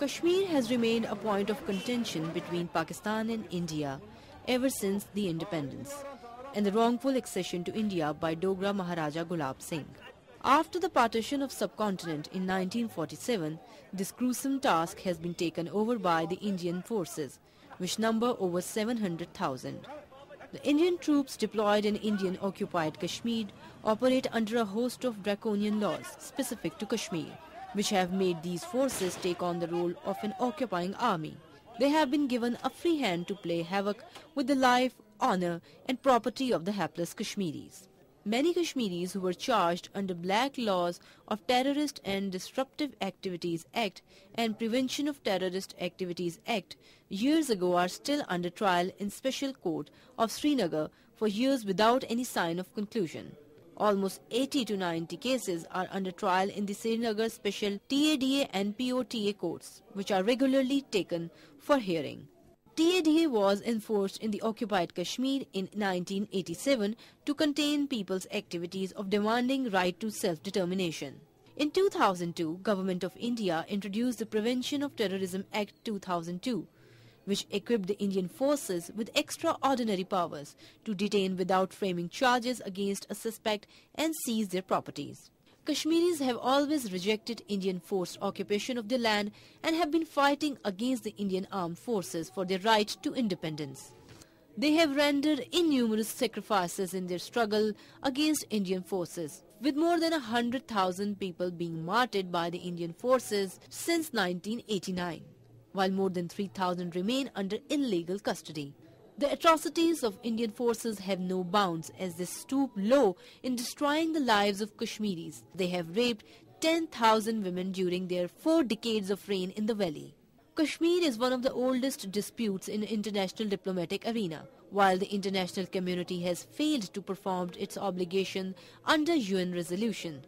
Kashmir has remained a point of contention between Pakistan and India ever since the independence and the wrongful accession to India by Dogra Maharaja Gulab Singh. After the partition of subcontinent in 1947, this gruesome task has been taken over by the Indian forces, which number over 700,000. The Indian troops deployed in Indian-occupied Kashmir operate under a host of draconian laws specific to Kashmir, which have made these forces take on the role of an occupying army. They have been given a free hand to play havoc with the life, honor and property of the hapless Kashmiris. Many Kashmiris who were charged under black laws of Terrorist and Disruptive Activities Act and Prevention of Terrorist Activities Act years ago are still under trial in Special Court of Srinagar for years without any sign of conclusion. Almost 80 to 90 cases are under trial in the Srinagar Special TADA and POTA courts, which are regularly taken for hearing. TADA was enforced in the occupied Kashmir in 1987 to contain people's activities of demanding right to self-determination. In 2002, Government of India introduced the Prevention of Terrorism Act 2002, which equipped the Indian forces with extraordinary powers to detain without framing charges against a suspect and seize their properties. Kashmiris have always rejected Indian forced occupation of their land and have been fighting against the Indian armed forces for their right to independence. They have rendered innumerable sacrifices in their struggle against Indian forces, with more than 100,000 people being martyred by the Indian forces since 1989, while more than 3,000 remain under illegal custody. The atrocities of Indian forces have no bounds as they stoop low in destroying the lives of Kashmiris. They have raped 10,000 women during their 4 decades of reign in the valley. Kashmir is one of the oldest disputes in the international diplomatic arena. While the international community has failed to perform its obligation under UN resolution